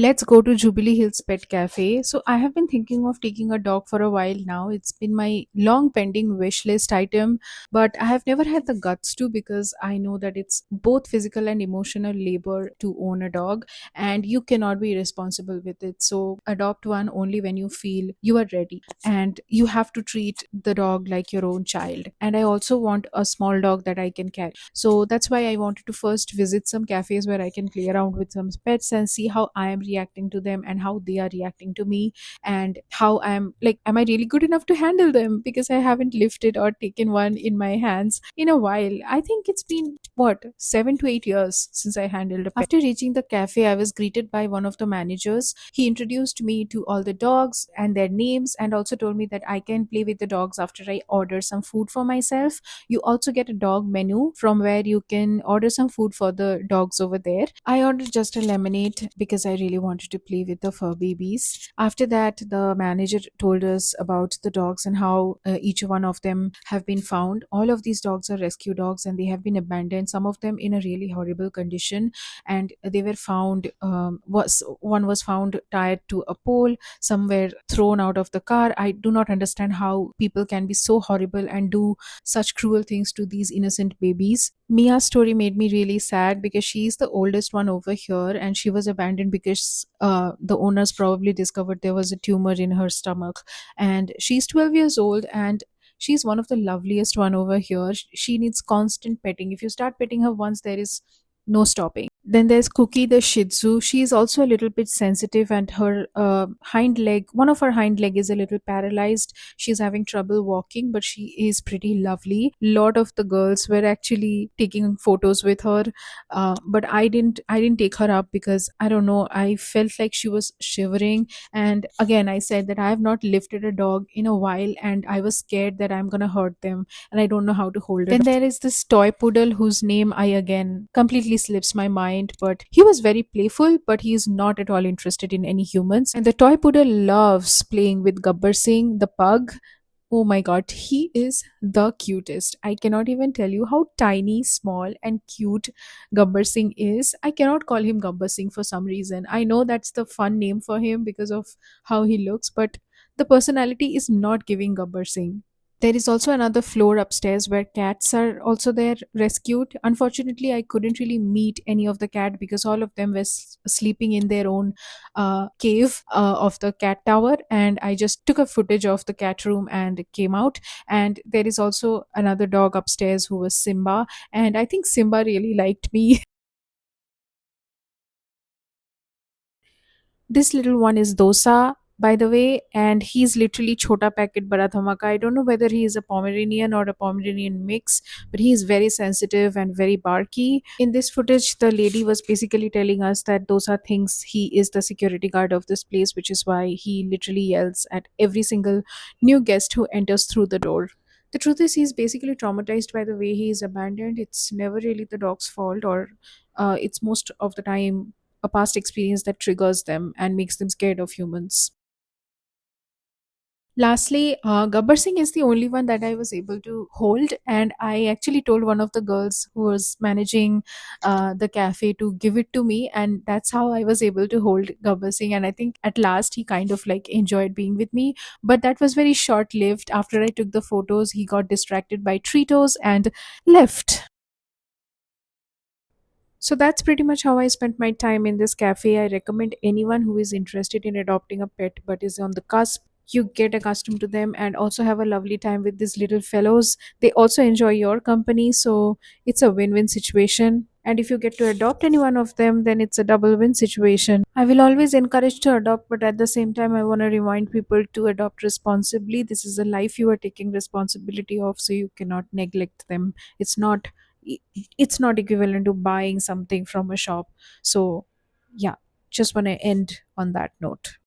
Let's go to Jubilee Hills Pet Cafe. So, I have been thinking of taking a dog for a while now. It's been my long pending wish list item, but I have never had the guts to because I know that it's both physical and emotional labor to own a dog, and you cannot be responsible with it. So, adopt one only when you feel you are ready, and you have to treat the dog like your own child. And I also want a small dog that I can carry. So that's why I wanted to first visit some cafes where I can play around with some pets and see how I am reacting to them and how they are reacting to me, and how I'm like, am I really good enough to handle them? Because I haven't lifted or taken one in my hands in a while. I think it's been what, 7 to 8 years since I handled a pet. After reaching the cafe, I was greeted by one of the managers. He introduced me to all the dogs and their names and also told me that I can play with the dogs after I order some food for myself. You also get a dog menu from where you can order some food for the dogs over there. I ordered just a lemonade because I really wanted to play with the fur babies. After that, the manager told us about the dogs and how each one of them have been found. All of these dogs are rescue dogs and they have been abandoned, some of them in a really horrible condition. And they were found, was one was found tied to a pole, some were thrown out of the car. I do not understand how people can be so horrible and do such cruel things to these innocent babies. Mia's story made me really sad because she's the oldest one over here and she was abandoned because the owners probably discovered there was a tumor in her stomach. And she's 12 years old and she's one of the loveliest one over here. She needs constant petting. If you start petting her once, there is no stopping. Then there's Cookie the Shih Tzu. She is also a little bit sensitive, and her one of her hind leg is a little paralyzed. She's having trouble walking, but she is pretty lovely. Lot of the girls were actually taking photos with her, but I didn't take her up because I don't know. I felt like she was shivering, and again I said that I have not lifted a dog in a while, and I was scared that I'm gonna hurt them, and I don't know how to hold it. Then there is this toy poodle whose name I again completely slips my mind, but he was very playful, but he is not at all interested in any humans. And the toy poodle loves playing with Gabbar Singh, the pug. Oh my god, he is the cutest. I cannot even tell you how tiny, small, and cute Gabbar Singh is. I cannot call him Gabbar Singh for some reason. I know that's the fun name for him because of how he looks, but the personality is not giving Gabbar Singh. There is also another floor upstairs where cats are also there rescued. Unfortunately, I couldn't really meet any of the cat because all of them were sleeping in their own cave of the cat tower, and I just took a footage of the cat room and came out. And there is also another dog upstairs who was Simba, and I think Simba really liked me. This little one is Dosa, by the way, and he's literally Chota Packet Bada Dhamaka. I don't know whether he is a Pomeranian or a Pomeranian mix, but he is very sensitive and very barky. In this footage, the lady was basically telling us that Dosa thinks he is the security guard of this place, which is why he literally yells at every single new guest who enters through the door. The truth is, he's basically traumatized by the way he is abandoned. It's never really the dog's fault, or it's most of the time a past experience that triggers them and makes them scared of humans. Lastly, Gabbar Singh is the only one that I was able to hold, and I actually told one of the girls who was managing the cafe to give it to me, and that's how I was able to hold Gabbar Singh. And I think at last he kind of like enjoyed being with me, but that was very short lived. After I took the photos, he got distracted by Tritos and left. So that's pretty much how I spent my time in this cafe. I recommend anyone who is interested in adopting a pet but is on the cusp. You get accustomed to them and also have a lovely time with these little fellows. They also enjoy your company, so it's a win win situation. And if you get to adopt any one of them, then it's a double win situation. I will always encourage to adopt, but at the same time, I want to remind people to adopt responsibly. This is a life you are taking responsibility of, so you cannot neglect them. It's not it's not equivalent to buying something from a shop. So yeah, just want to end on that note.